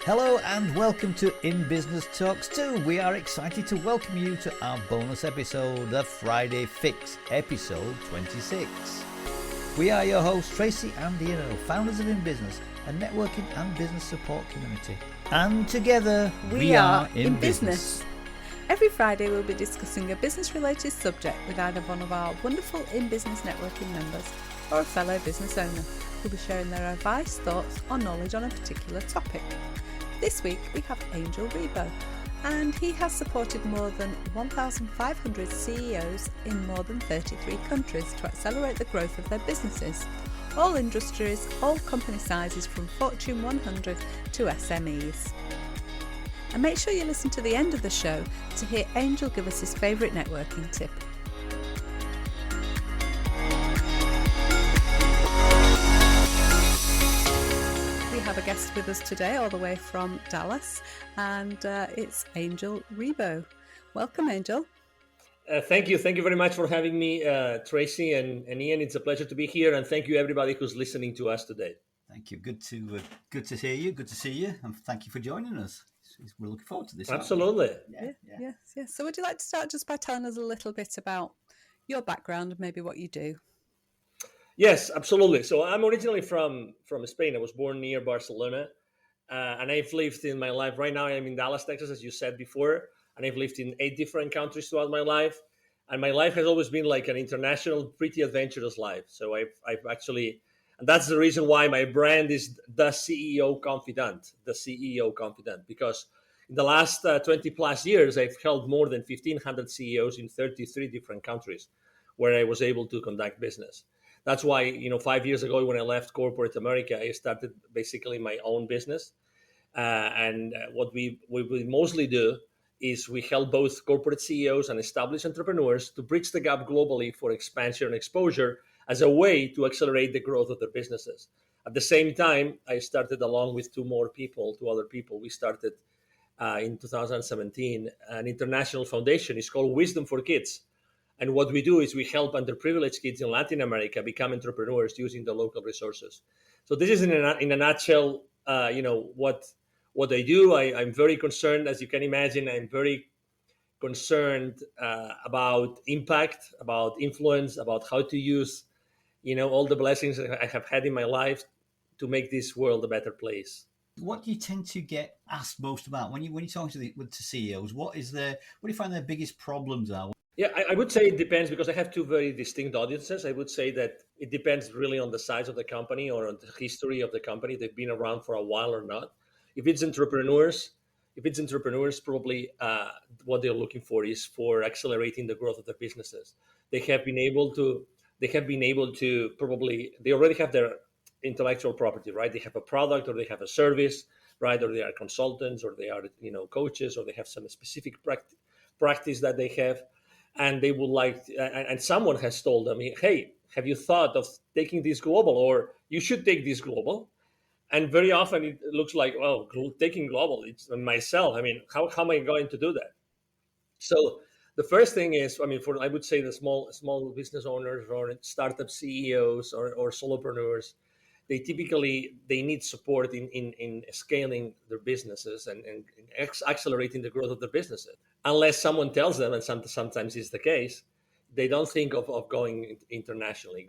Hello and welcome to In Business Talks 2. We are excited to welcome you to our bonus episode, the Friday Fix, episode 26. We are your hosts, Tracy and Ian, founders of In Business, a networking and business support community. And together we are In Business. Every Friday we'll be discussing a business-related subject with either one of our wonderful In Business networking members or a fellow business owner who'll be sharing their advice, thoughts or knowledge on a particular topic. This week we have Angel Ribo, and he has supported more than 1,500 CEOs in more than 33 countries to accelerate the growth of their businesses. All industries, all company sizes from Fortune 100 to SMEs. And make sure you listen to the end of the show to hear Angel give us his favourite networking tip. We have a guest with us today all the way from Dallas, and it's Angel Ribo. Welcome, Angel. Thank you very much for having me, Tracy and Ian. It's a pleasure to be here, and thank you everybody who's listening to us today. Thank you. Good to hear you. Good to see you, and thank you for joining us. We're looking forward to this. Absolutely. Yes. So would you like to start just by telling us a little bit about your background and maybe what you do? Yes, absolutely. So I'm originally from Spain. I was born near Barcelona, and I've lived in my life. Right now I'm in Dallas, Texas, as you said before, and I've lived in 8 different countries throughout my life. And my life has always been like an international, pretty adventurous life. So I've actually, and that's the reason why my brand is the CEO Confidant, because in the last 20 plus years, I've helped more than 1,500 CEOs in 33 different countries where I was able to conduct business. That's why, 5 years ago, when I left corporate America, I started basically my own business. And what we mostly do is we help both corporate CEOs and established entrepreneurs to bridge the gap globally for expansion and exposure as a way to accelerate the growth of their businesses. At the same time, I started along with two other people. We started in 2017 an international foundation. It's called Wisdom for Kids. And what we do is we help underprivileged kids in Latin America become entrepreneurs using the local resources. So this is in a nutshell, what I do. I'm very concerned, as you can imagine. I'm very concerned about impact, about influence, about how to use, all the blessings that I have had in my life to make this world a better place. What do you tend to get asked most about when you're talking to CEOs? What do you find their biggest problems are? Yeah, I would say it depends, because I have two very distinct audiences. I would say that it depends really on the size of the company or on the history of the company. They've been around for a while or not. If it's entrepreneurs, probably what they're looking for is for accelerating the growth of their businesses. They have been able to probably, they already have their intellectual property, right? They have a product or they have a service, right? Or they are consultants or they are, coaches, or they have some specific practice that they have. And they would like, and someone has told them, hey, have you thought of taking this global, or you should take this global? And very often it looks like, well, taking global, it's myself. How am I going to do that? So the first thing is, I would say the small business owners or startup CEOs or solopreneurs, they need support in scaling their businesses and accelerating the growth of their businesses. Unless someone tells them, and sometimes it's the case, they don't think of going internationally,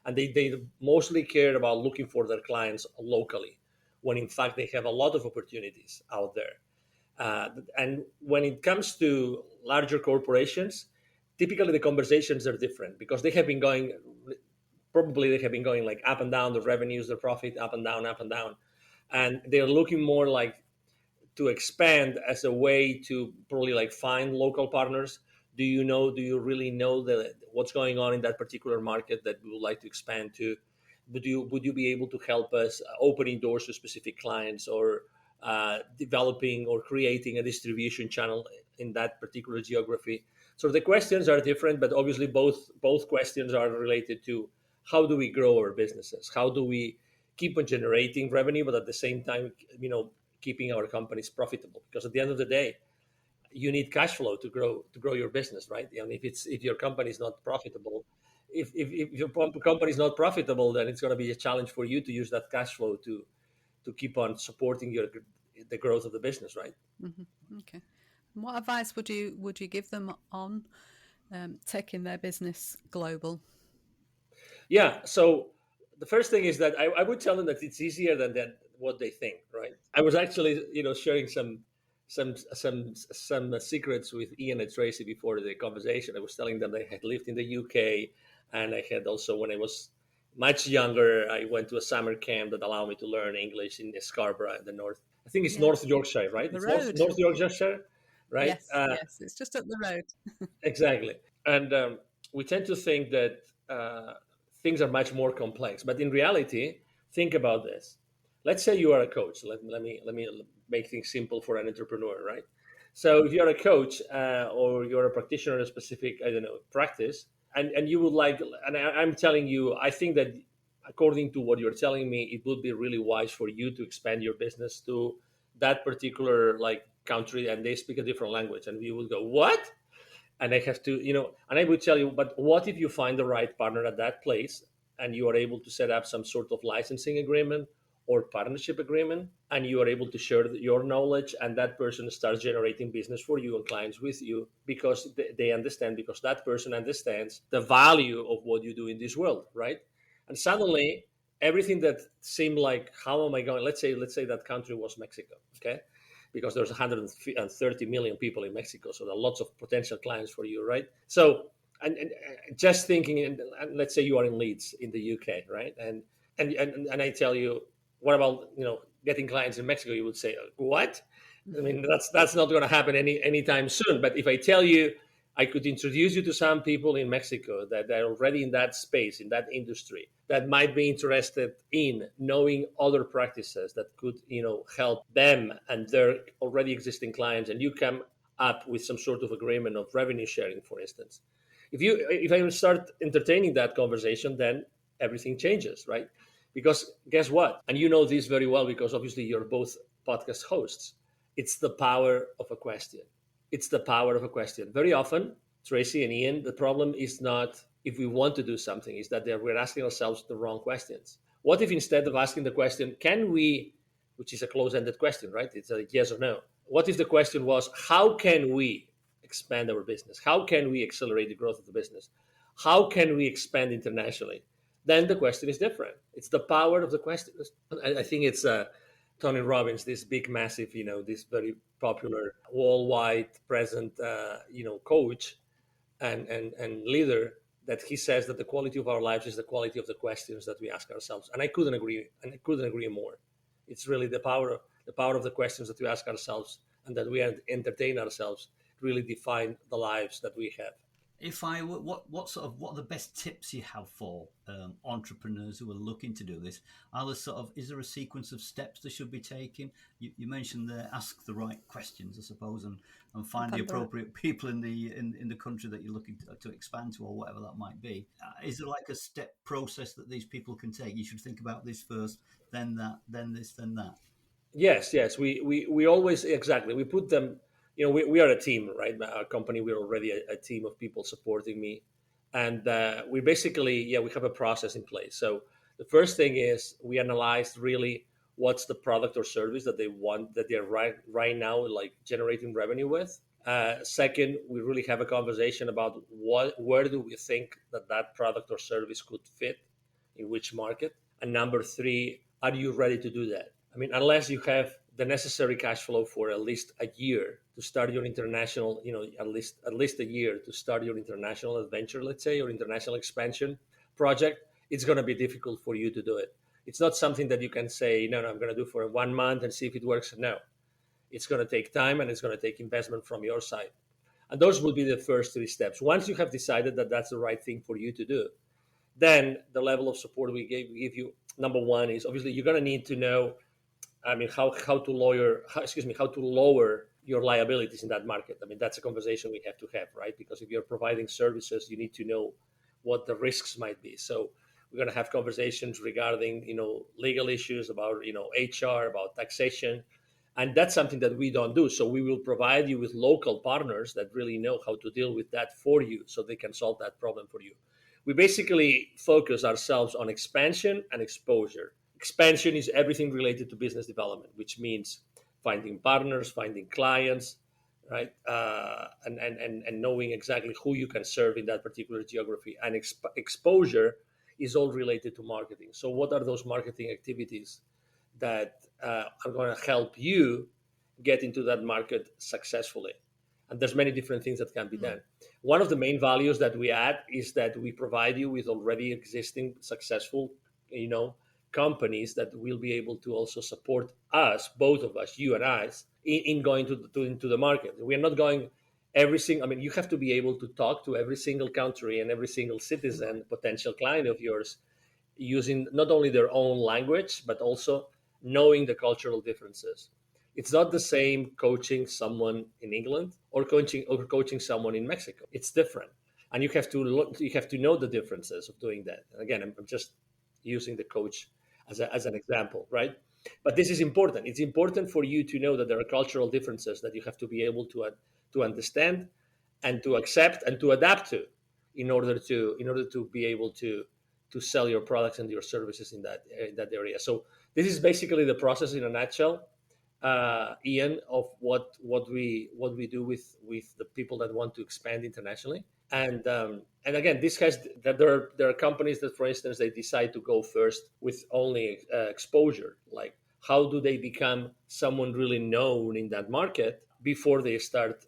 and they mostly care about looking for their clients locally, when in fact they have a lot of opportunities out there. And when it comes to larger corporations, typically the conversations are different, because they have been going like up and down, the revenues, the profit, up and down. And they're looking more like to expand as a way to probably like find local partners. Do you really know what's going on in that particular market that we would like to expand to? Would you be able to help us opening doors to specific clients, or developing or creating a distribution channel in that particular geography? So the questions are different, but obviously both questions are related to how do we grow our businesses? How do we keep on generating revenue, but at the same time, keeping our companies profitable? Because at the end of the day, you need cash flow to grow your business, right? If your company is not profitable, if your company is not profitable, then it's going to be a challenge for you to use that cash flow to keep on supporting the growth of the business, right? Okay. And what advice would you give them on taking their business global? Yeah. So the first thing is that I would tell them that it's easier than what they think, right? I was actually, sharing some secrets with Ian and Tracy before the conversation. I was telling them I had lived in the UK, and I had also, when I was much younger, I went to a summer camp that allowed me to learn English in Scarborough in the north. I think it's Yeah, North Yorkshire, right? the It's road. North Yorkshire, right? Yes, it's just up the road. Exactly. And we tend to think that things are much more complex. But in reality, think about this. Let's say you are a coach. Let me make things simple for an entrepreneur, right? So if you're a coach or you're a practitioner in a specific, I don't know, practice, and you would like, and I'm telling you, I think that according to what you're telling me, it would be really wise for you to expand your business to that particular like country, and they speak a different language, and you would go, what? And I have to, and I would tell you, but what if you find the right partner at that place and you are able to set up some sort of licensing agreement or partnership agreement, and you are able to share your knowledge, and that person starts generating business for you and clients with you because they understand, because that person understands the value of what you do in this world, right? And suddenly everything that seemed like, how am I going, let's say that country was Mexico, okay, because there's 130 million people in Mexico. So there are lots of potential clients for you, right? So, and just thinking, and let's say you are in Leeds in the UK, right? And I tell you, what about, getting clients in Mexico? You would say, what? I mean, that's not going to happen anytime soon. But if I tell you, I could introduce you to some people in Mexico that are already in that space, in that industry, that might be interested in knowing other practices that could, help them and their already existing clients, and you come up with some sort of agreement of revenue sharing, for instance. If I start entertaining that conversation, then everything changes, right? Because guess what? And you know this very well because obviously you're both podcast hosts. It's the power of a question. It's the power of a question. Very often, Tracy and Ian, the problem is not if we want to do something, is that we're asking ourselves the wrong questions. What if instead of asking the question, can we, which is a close-ended question, right? It's a yes or no. What if the question was, how can we expand our business? How can we accelerate the growth of the business? How can we expand internationally? Then the question is different. It's the power of the question. I think it's Tony Robbins, this big, massive, this very popular, worldwide present, coach and leader, that he says that the quality of our lives is the quality of the questions that we ask ourselves. And I couldn't agree more. It's really the power of the questions that we ask ourselves and that we entertain ourselves really define the lives that we have. If I what are the best tips you have for entrepreneurs who are looking to do this? Is there a sequence of steps they should be taking? You mentioned ask the right questions, I suppose, and find the appropriate people in the country that you're looking to expand to, or whatever that might be. Is there like a step process that these people can take? You should think about this first, then that, then this, then that. Yes. We always, exactly. We put them, we are a team, right? Our company, we're already a team of people supporting me. And we basically, we have a process in place. So the first thing is we analyze really what's the product or service that they want, that they're right now like generating revenue with. Second, we really have a conversation about where do we think that product or service could fit in which market. And number three, are you ready to do that? I mean, unless you have the necessary cash flow for at least a year to start your international, at least a year to start your international adventure, let's say, or international expansion project, it's going to be difficult for you to do it. It's not something that you can say, no, I'm going to do for 1 month and see if it works. No, it's going to take time and it's going to take investment from your side. And those will be the first 3 steps. Once you have decided that that's the right thing for you to do, then the level of support we give you, number one, is obviously you're going to need to know, how to lower your liabilities in that market. I mean, that's a conversation we have to have, right? Because if you're providing services, you need to know what the risks might be. So we're going to have conversations regarding, legal issues about, HR, about taxation. And that's something that we don't do. So we will provide you with local partners that really know how to deal with that for you so they can solve that problem for you. We basically focus ourselves on expansion and exposure. Expansion is everything related to business development, which means finding partners, finding clients, right? And knowing exactly who you can serve in that particular geography. And exposure is all related to marketing. So what are those marketing activities that are going to help you get into that market successfully? And there's many different things that can be done. One of the main values that we add is that we provide you with already existing successful, companies that will be able to also support us, both of us, you and I, in going into the market. We are not going every single. I mean, you have to be able to talk to every single country and every single citizen, potential client of yours, using not only their own language but also knowing the cultural differences. It's not the same coaching someone in England or coaching someone in Mexico. It's different, and you have to know the differences of doing that. And again, I'm just using the coach as an example, right? But this is important. It's important for you to know that there are cultural differences that you have to be able to understand and to accept and to adapt to in order to be able to sell your products and your services in that area. So this is basically the process in a nutshell, Ian, of what we do with the people that want to expand internationally. And again, this has that there are companies that, for instance, they decide to go first with only exposure. Like, how do they become someone really known in that market before they start,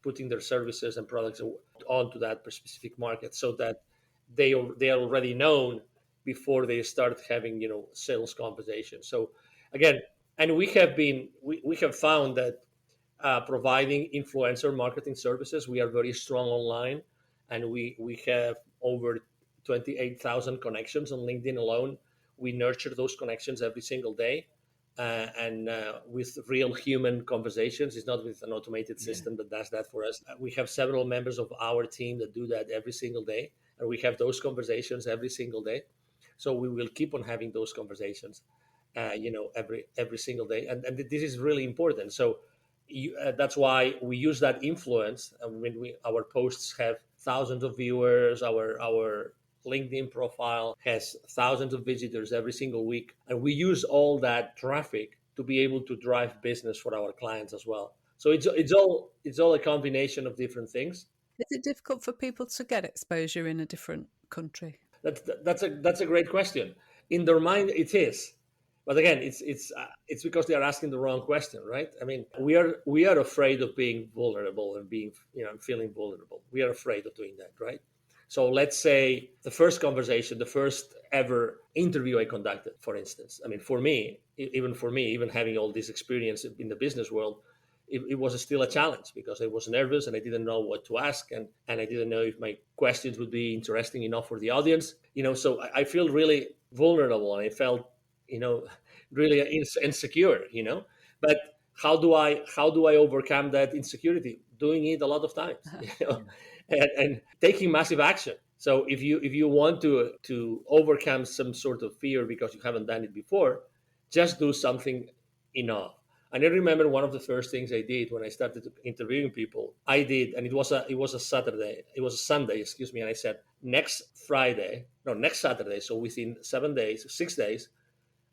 putting their services and products onto that specific market, so that they are already known before they start having sales conversations. So again, and we have found that providing influencer marketing services, we are very strong online, and we have over 28,000 connections on LinkedIn alone. We nurture those connections every single day, and with real human conversations. It's not with an automated system that does that for us. We have several members of our team that do that every single day, and we have those conversations every single day. So we will keep on having those conversations, every single day, and this is really important. So that's why we use that influence. I mean, our posts have thousands of viewers. Our LinkedIn profile has thousands of visitors every single week, and we use all that traffic to be able to drive business for our clients as well. So it's all a combination of different things. Is it difficult for people to get exposure in a different country? That's a great question. In their mind, it is, but again, it's because they are asking the wrong question, right? I mean, we are afraid of being vulnerable and being feeling vulnerable. We are afraid of doing that, right? So let's say the first conversation, the first ever interview I conducted, for instance. I mean, for me, even having all this experience in the business world, it was still a challenge because I was nervous and I didn't know what to ask, and I didn't know if my questions would be interesting enough for the audience. So I feel really vulnerable, and I felt, really insecure. But how do I overcome that insecurity? Doing it a lot of times, and taking massive action. So if you want to overcome some sort of fear because you haven't done it before, just do something enough. And I remember one of the first things I did when I started interviewing people, and it was a Sunday, excuse me, and I said, next Saturday, so within 6 days,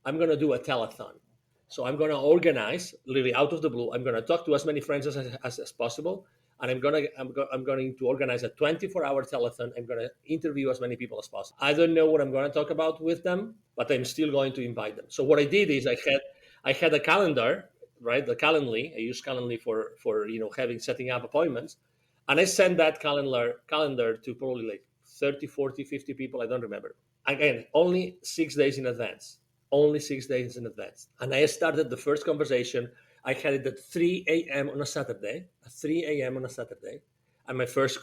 I'm going to do a telethon. So I'm going to organize, literally out of the blue, I'm going to talk to as many friends as possible, and I'm going to organize a 24-hour telethon. I'm going to interview as many people as possible. I don't know what I'm going to talk about with them, but I'm still going to invite them. So what I did is I had a calendar, right? The Calendly. I use Calendly for setting up appointments, and I sent that calendar to probably like 30, 40, 50 people. I don't remember. Again, only 6 days in advance. And I started the first conversation. I had it at 3 a.m. on a Saturday. And my first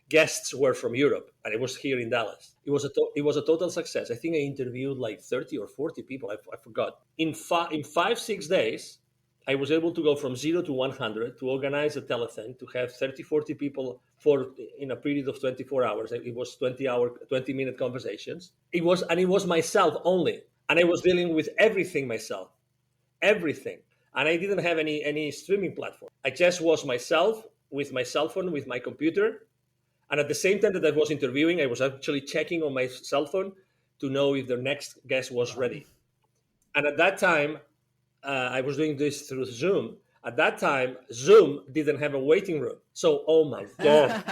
guests were from Europe, and it was here in Dallas. It was a total success. I think I interviewed like 30 or 40 people. I forgot. In 5-6 days, I was able to go from 0 to 100, to organize a telethon, to have 30, 40 people in a period of 24 hours. It was 20-minute conversations. It was myself only. And I was dealing with everything myself. Everything. And I didn't have any streaming platform. I just was myself with my cell phone, with my computer. And at the same time that I was interviewing, I was actually checking on my cell phone to know if the next guest was ready. And at that time, I was doing this through Zoom. At that time, Zoom didn't have a waiting room. So, oh my God,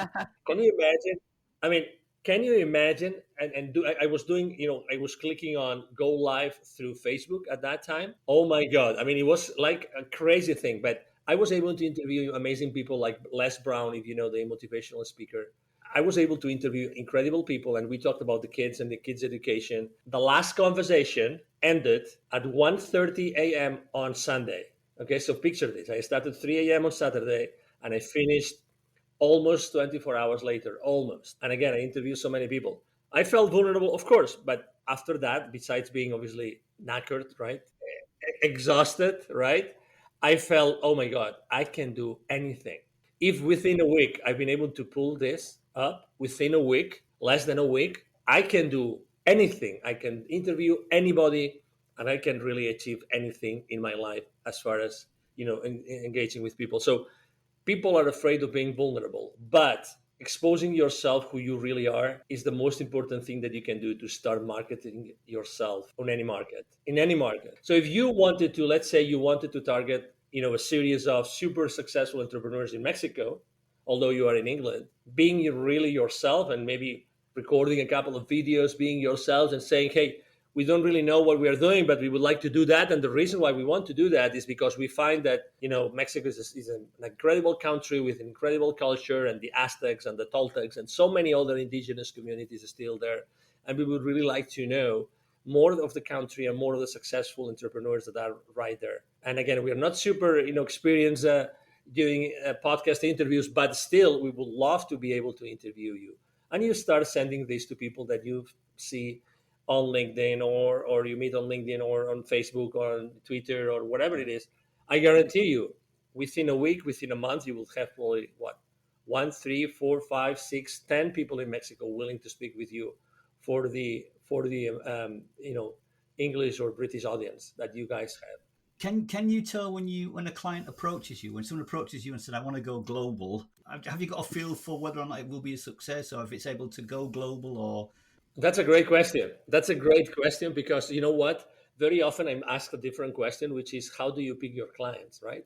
can you imagine? I mean, can you imagine? I was doing, I was clicking on go live through Facebook at that time. Oh my God. I mean, it was like a crazy thing, but I was able to interview amazing people like Les Brown, if you know, the motivational speaker. I was able to interview incredible people, and we talked about the kids and the kids' education. The last conversation ended at 1:30 a.m. on Sunday. Okay, so picture this. I started 3 a.m. on Saturday, and I finished almost 24 hours later, almost. And again, I interviewed so many people. I felt vulnerable, of course, but after that, besides being obviously knackered, right, exhausted, right, I felt, oh my God, I can do anything. If within a week I've been able to pull this up, within a week, less than a week, I can do anything. I can interview anybody, and I can really achieve anything in my life as far as engaging with people. So people are afraid of being vulnerable, but exposing yourself who you really are is the most important thing that you can do to start marketing yourself on any market, in any market. So if you wanted to, let's say you wanted to target a series of super successful entrepreneurs in Mexico, although you are in England, being really yourself and maybe recording a couple of videos being yourselves and saying, hey, we don't really know what we are doing, but we would like to do that. And the reason why we want to do that is because we find that, Mexico is an incredible country with incredible culture, and the Aztecs and the Toltecs and so many other indigenous communities are still there. And we would really like to know more of the country and more of the successful entrepreneurs that are right there. And again, we are not super, experienced doing podcast interviews, but still we would love to be able to interview you. And you start sending this to people that you see on LinkedIn, or you meet on LinkedIn or on Facebook or on Twitter or whatever it is. I guarantee you, within a week, within a month, you will have probably one, three, four, five, six, 10 people in Mexico willing to speak with you for the English or British audience that you guys have. Can you tell when a client approaches you, when someone approaches you and said, I want to go global, have you got a feel for whether or not it will be a success, or if it's able to go global? Or That's a great question. That's a great question, because you know what? Very often I'm asked a different question, which is, how do you pick your clients, right?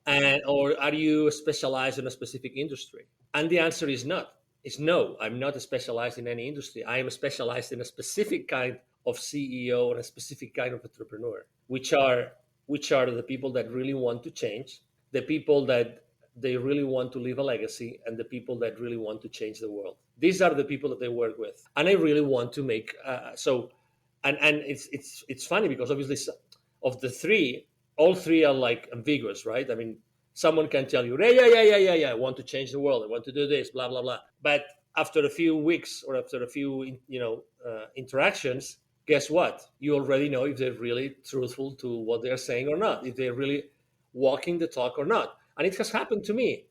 And or are you specialized in a specific industry? And the answer is not. It's no. I'm not specialized in any industry. I am specialized in a specific kind of CEO and a specific kind of entrepreneur, which are the people that really want to change, the people that they really want to leave a legacy, and the people that really want to change the world. These are the people that they work with, and I really want to make so. And it's funny because obviously of the three, all three are like ambiguous, right? I mean, someone can tell you, yeah, I want to change the world, I want to do this, blah blah blah. But after a few weeks or after a few interactions, guess what? You already know if they're really truthful to what they're saying or not, if they're really walking the talk or not. And it has happened to me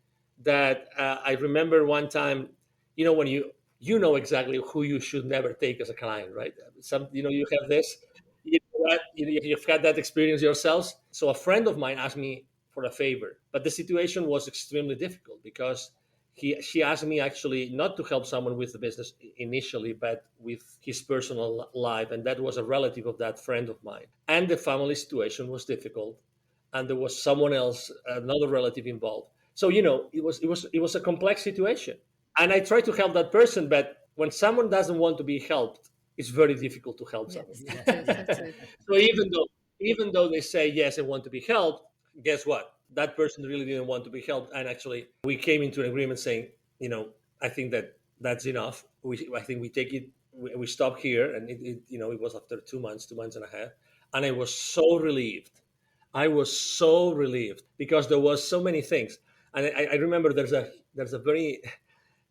that I remember one time, when you know exactly who you should never take as a client, right? You have this, you've had that experience yourselves. So a friend of mine asked me for a favor, but the situation was extremely difficult because she asked me actually not to help someone with the business initially, but with his personal life, and that was a relative of that friend of mine. And the family situation was difficult, and there was someone else, another relative involved. So it was a complex situation, and I tried to help that person, but when someone doesn't want to be helped, it's very difficult to help someone. So even though they say yes, I want to be helped, guess what? That person really didn't want to be helped, and actually, we came into an agreement saying, I think that's enough. I think we take it. We stop here, and it was after 2 months, 2 months and a half, and I was so relieved. I was so relieved because there was so many things, and I remember there's a very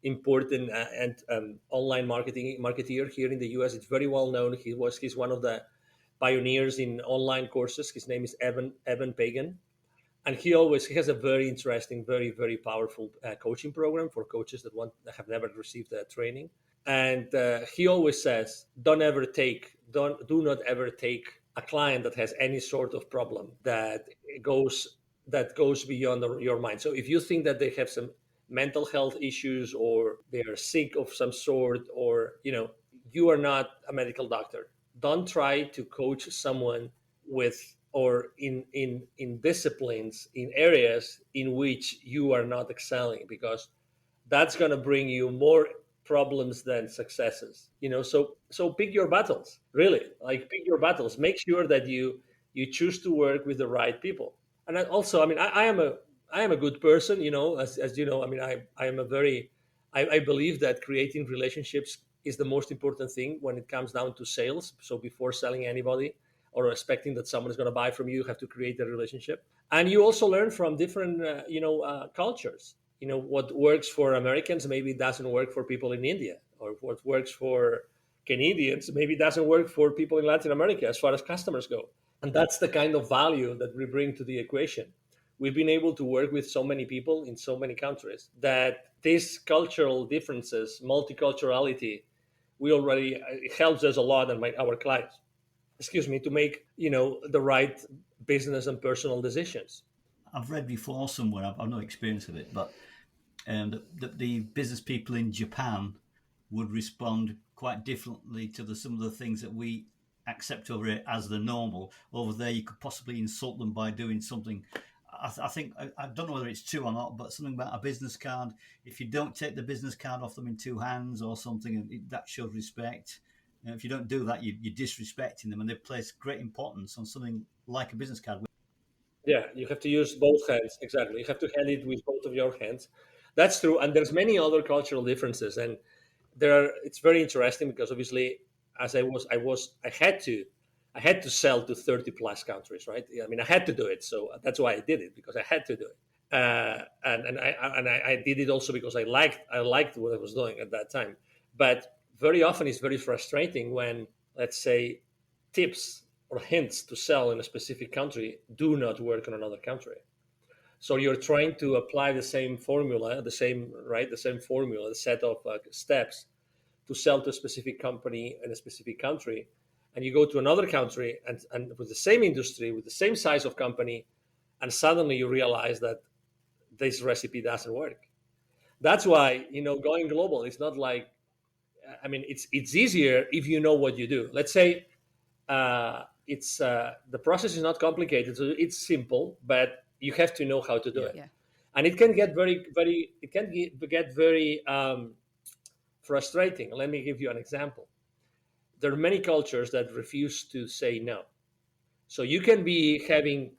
important and online marketeer here in the U.S. It's very well known. He's one of the pioneers in online courses. His name is Evan Pagan, and he has a very interesting, very very powerful coaching program for coaches that have never received that training. And he always says, do not ever take a client that has any sort of problem that goes beyond your mind. So if you think that they have some mental health issues, or they are sick of some sort, or you are not a medical doctor, don't try to coach someone with or in disciplines, in areas in which you are not excelling, because that's going to bring you more problems than successes. So pick your battles, really. Like, pick your battles. Make sure that you choose to work with the right people. And also, I mean, I am a good person, as you know. I mean, I am a very I believe that creating relationships is the most important thing when it comes down to sales. So before selling anybody or expecting that someone is going to buy from you, you have to create a relationship. And you also learn from different cultures. What works for Americans maybe doesn't work for people in India, or what works for Canadians maybe doesn't work for people in Latin America as far as customers go. And that's the kind of value that we bring to the equation. We've been able to work with so many people in so many countries that these cultural differences, multiculturality, it helps us a lot, and our clients, to make the right business and personal decisions. I've read before somewhere, I've no experience of it, but the business people in Japan would respond quite differently to some of the things that we accept over here as the normal. Over there, you could possibly insult them by doing something. I think, I don't know whether it's true or not, but something about a business card. If you don't take the business card off them in two hands or something, that shows respect. If you don't do that, you're disrespecting them, and they place great importance on something like a business card. Yeah, you have to use both hands. Exactly, you have to hand it with both of your hands. That's true, and there's many other cultural differences, and it's very interesting because obviously, as I had to sell to 30 plus countries, right? I mean, I had to do it, so that's why I did it, because I had to do it. And I did it also because I liked what I was doing at that time. But very often it's very frustrating when, let's say, tips or hints to sell in a specific country do not work in another country. So you're trying to apply the same formula, the same formula, the set of steps to sell to a specific company in a specific country, and you go to another country and with the same industry, with the same size of company, and suddenly you realize that this recipe doesn't work. That's why going global is not like, I mean, it's easier if you know what you do. Let's say it's the process is not complicated, so it's simple, but you have to know how to do it. Yeah. And it can get very frustrating. Let me give you an example. There are many cultures that refuse to say no. So you can be having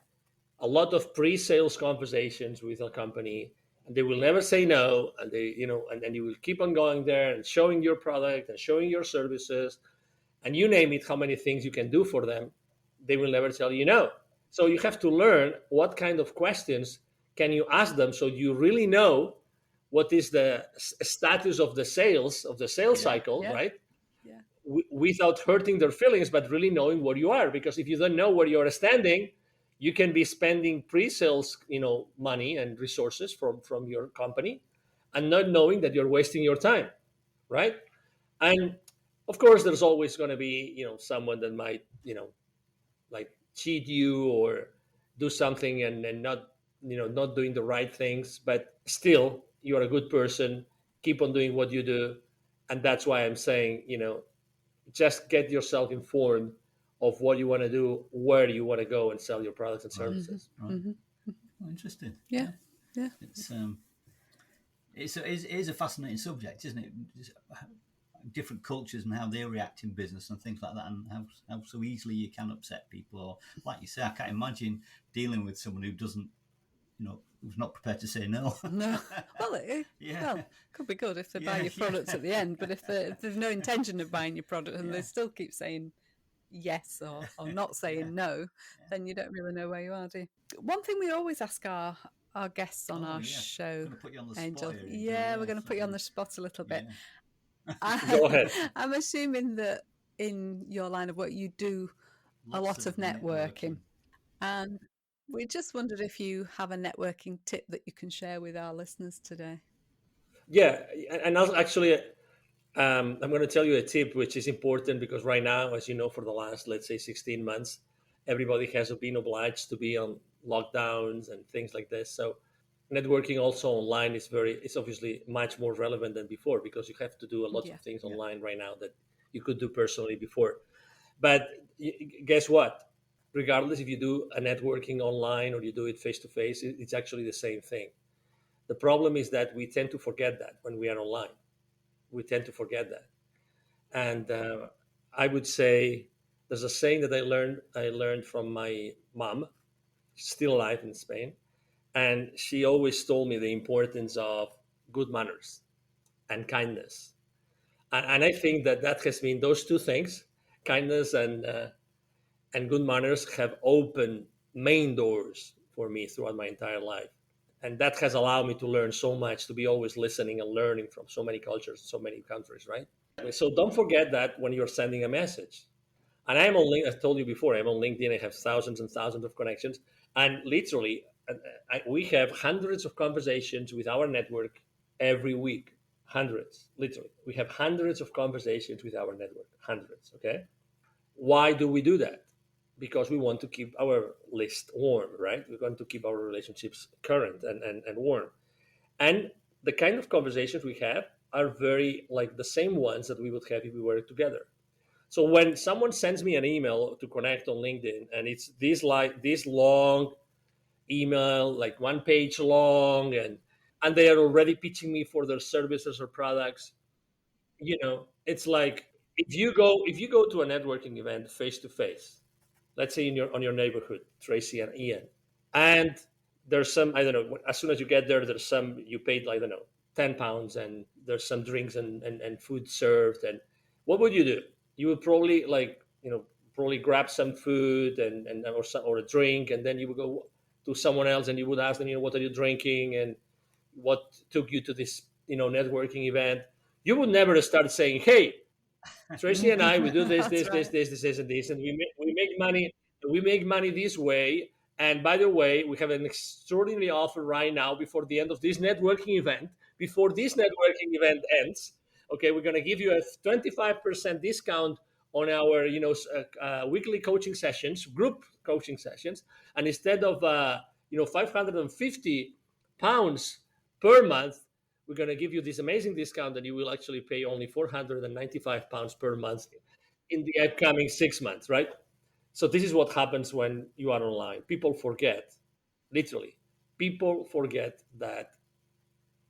a lot of pre-sales conversations with a company, and they will never say no, and and then you will keep on going there and showing your product and showing your services, and you name it, how many things you can do for them, they will never tell you no. So you have to learn what kind of questions can you ask them, so you really know what is the status of the sales cycle, right? Yeah. Without hurting their feelings, but really knowing where you are. Because if you don't know where you are standing, you can be spending pre-sales, money and resources from your company, and not knowing that you're wasting your time, right? And of course, there's always going to be, someone that might, like cheat you or do something and not, not doing the right things. But still, you're a good person. Keep on doing what you do, and that's why I'm saying, just get yourself informed of what you want to do, where you want to go and sell your products and services. Right. Mm-hmm. Oh, interesting. Yeah. It is a fascinating subject, isn't it? Different cultures and how they react in business and things like that, and how so easily you can upset people. Or, like you say, I can't imagine dealing with someone who doesn't, who's not prepared to say no. No. Well, could be good if they buy your products at the end, but if there's no intention of buying your product and they still keep saying yes or not saying no, then you don't really know where you are, do you? One thing we always ask our guests on our show, put you on the Angel. spot We're going to put you on the spot a little bit. Go ahead. I'm assuming that in your line of work, you do a lot of networking. And we just wondered if you have a networking tip that you can share with our listeners today. Yeah, and actually, I'm going to tell you a tip which is important, because right now, as you know, for the last, let's say, 16 months, everybody has been obliged to be on lockdowns and things like this. So networking also online it's obviously much more relevant than before, because you have to do a lot of things online right now that you could do personally before. But guess what? regardless if you do a networking online or you do it face to face. It's actually the same thing. The problem is that we tend to forget that when we are online. We tend to forget that. And I would say there's a saying that I learned from my mom, still alive in Spain, and she always told me the importance of good manners and kindness. And I think that has been those two things, kindness and good manners, have opened main doors for me throughout my entire life. And that has allowed me to learn so much, to be always listening and learning from so many cultures, so many countries, right? So don't forget that when you're sending a message. And I'm on LinkedIn, I told you before, I'm on LinkedIn. I have thousands and thousands of connections. And literally, we have hundreds of conversations with our network every week. Hundreds, literally. We have hundreds of conversations with our network. Hundreds, okay? Why do we do that? Because we want to keep our list warm, right? We want to keep our relationships current and warm. And the kind of conversations we have are very like the same ones that we would have if we were together. So when someone sends me an email to connect on LinkedIn and it's this long email, like one page long, and they are already pitching me for their services or products, it's like if you go to a networking event face to face, let's say on your neighborhood, Tracy and Ian, and there's some, I don't know, as soon as you get there, there's some, you paid, I don't know, £10, and there's some drinks and food served. And what would you do? You would probably probably grab some food or a drink, and then you would go to someone else and you would ask them, what are you drinking and what took you to this networking event. You would never start saying, hey, Tracy and I, we do this, this, That's this, this, this, and this, and we make money. We make money this way. And by the way, we have an extraordinary offer right now before the end of this networking event. Before this networking event ends, okay, we're going to give you a 25% discount on our, weekly coaching sessions, group coaching sessions, and instead of £550 per month, we're going to give you this amazing discount, and you will actually pay only £495 per month in the upcoming 6 months, right? So this is what happens when you are online. People forget, literally, people forget that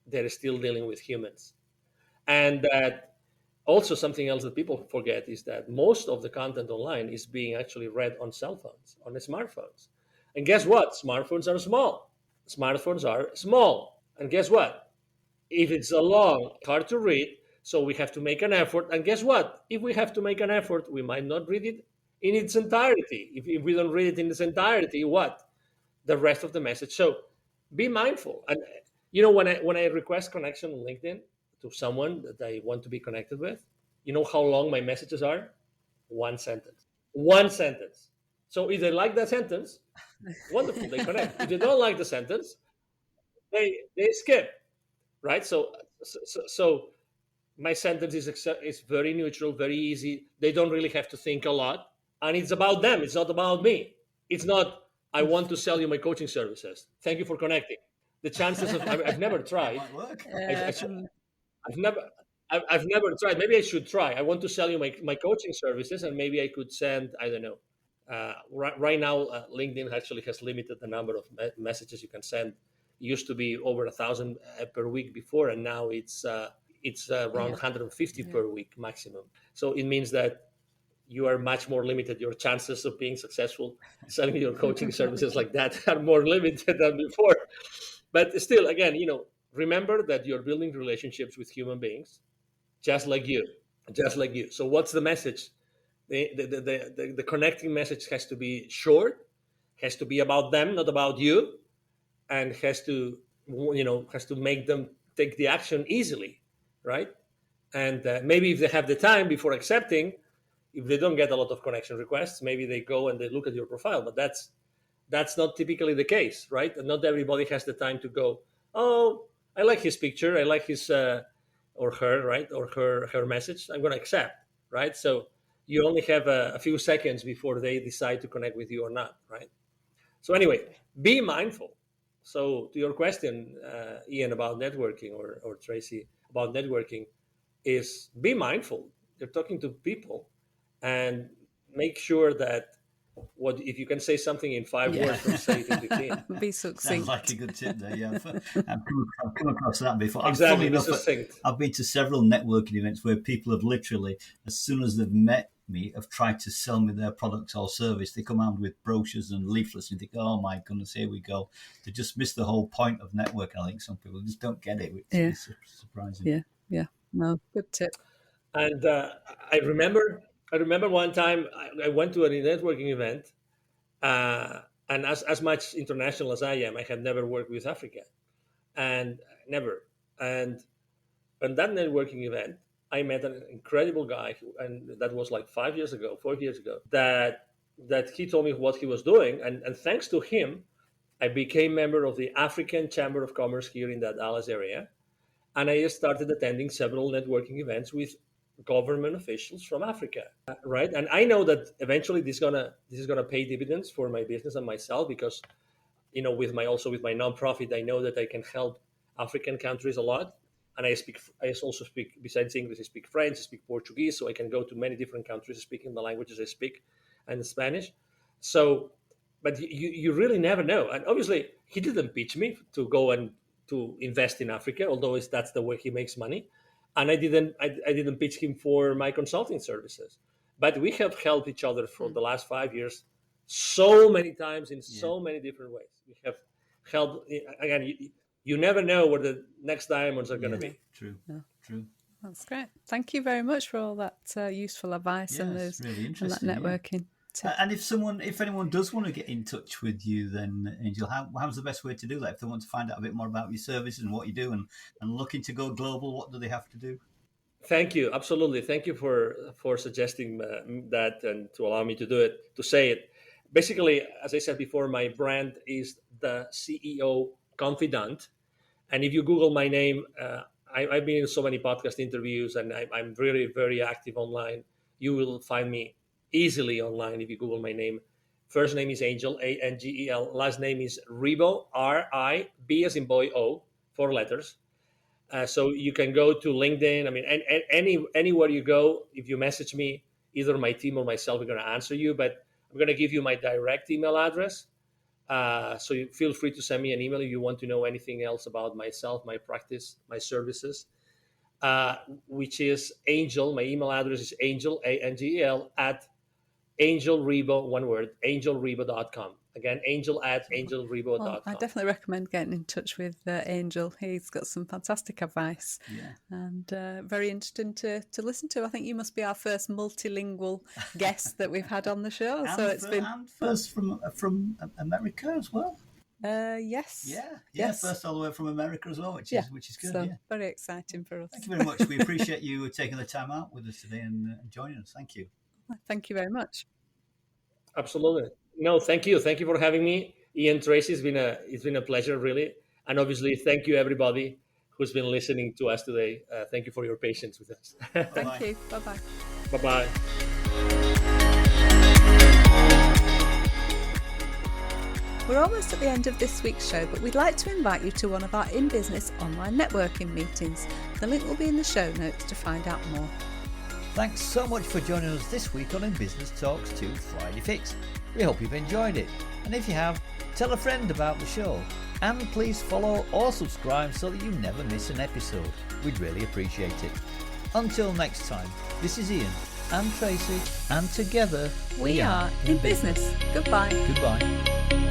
they're still dealing with humans. And that also something else that people forget is that most of the content online is being actually read on cell phones, on the smartphones. And guess what? Smartphones are small. Smartphones are small. And guess what? If it's a long, hard to read, so we have to make an effort. And guess what? If we have to make an effort, we might not read it in its entirety. If we don't read it in its entirety, what? The rest of the message. So be mindful. And when I request connection on LinkedIn to someone that I want to be connected with, you know how long my messages are? One sentence. One sentence. So if they like that sentence, wonderful, they connect. If they don't like the sentence, they skip. Right? So my sentence is very neutral, very easy. They don't really have to think a lot, and it's about them. It's not about me. It's not, I want to sell you my coaching services. Thank you for connecting. The chances of I've never tried. Might work. I've never I've never tried. Maybe I should try. I want to sell you my coaching services, and maybe I could send, I don't know. Right now, LinkedIn actually has limited the number of messages you can send. It used to be over 1,000 per week before, and now it's around 150 per week maximum. So it means that you are much more limited. Your chances of being successful selling your coaching services like that are more limited than before. But still, again, remember that you're building relationships with human beings, just like you. So what's the message? The connecting message has to be short, has to be about them, not about you, and has to make them take the action easily, right? And maybe if they have the time before accepting, if they don't get a lot of connection requests, maybe they go and they look at your profile. But that's not typically the case, right? And not everybody has the time to go, oh, I like his picture, I like his or her, right, or her message, I'm going to accept, right? So you only have a few seconds before they decide to connect with you or not, right? So anyway, be mindful. So to your question, Ian, about networking, or Tracy, about networking, is be mindful. You're talking to people, and make sure that what if you can say something in 5 words, don't say it in 15. Be succinct. Sounds like a good tip there. Yeah, I've come across that before. Exactly, Funny enough, succinct. I've been to several networking events where people have literally, as soon as they've met me, have tried to sell me their products or service. They come armed with brochures and leaflets and think, "Oh my goodness, here we go." They just miss the whole point of networking. I think some people just don't get it, which is surprising. Yeah. No, good tip. And I remember one time I went to a networking event, and as much international as I am, I had never worked with Africa, and never. And on that networking event, I met an incredible guy, and that was like 4 years ago, that he told me what he was doing, and thanks to him, I became member of the African Chamber of Commerce here in the Dallas area, and I started attending several networking events with government officials from Africa, right? And I know that eventually this is gonna pay dividends for my business and myself, because with my nonprofit, I know that I can help African countries a lot. And I also speak, besides English, I speak French, I speak Portuguese, so I can go to many different countries speaking the languages I speak, and Spanish. So, but you really never know. And obviously, he didn't pitch me to go and to invest in Africa, although that's the way he makes money. And I didn't pitch him for my consulting services. But we have helped each other for the last 5 years so many times in so many different ways. We have helped, again, you never know where the next diamonds are going to be. True. That's great. Thank you very much for all that useful advice and really and that interesting, networking. And if anyone does want to get in touch with you, then Angel, how's the best way to do that? If they want to find out a bit more about your services and what you do, and looking to go global, what do they have to do? Thank you. Absolutely. Thank you for suggesting that and to allow me to say it. Basically, as I said before, my brand is the CEO Confidant. And if you Google my name, I've been in so many podcast interviews, and I'm very, very active online. You will find me easily online if you Google my name. First name is Angel, Angel. Last name is Ribo, R-I-B as in boy, O, 4 letters. So you can go to LinkedIn. I mean, anywhere you go, if you message me, either my team or myself, we're going to answer you. But I'm going to give you my direct email address. So you feel free to send me an email if you want to know anything else about myself, my practice, my services, which is Angel. My email address is Angel, A-N-G-E-L, at Angel Ribo, one word, angelribo.com. Again, Angel at angelribo.com. Well, I definitely recommend getting in touch with Angel. He's got some fantastic advice and very interesting to listen to. I think you must be our first multilingual guest that we've had on the show. And first from America as well. Yes. Yes. First all the way from America as well, which is good. So very exciting for us. Thank you very much. We appreciate you taking the time out with us today and joining us. Thank you. Thank you very much. Absolutely. No, thank you. Thank you for having me, Ian, Tracy. It's been a pleasure, really. And obviously, thank you everybody who's been listening to us today. Thank you for your patience with us. Thank you. Bye-bye. Bye-bye. We're almost at the end of this week's show, but we'd like to invite you to one of our in-business online networking meetings. The link will be in the show notes to find out more. Thanks so much for joining us this week on In Business Talks 2 Friday Fix. We hope you've enjoyed it. And if you have, tell a friend about the show. And please follow or subscribe so that you never miss an episode. We'd really appreciate it. Until next time, this is Ian and Tracy, and together we are In Business. Goodbye. Goodbye.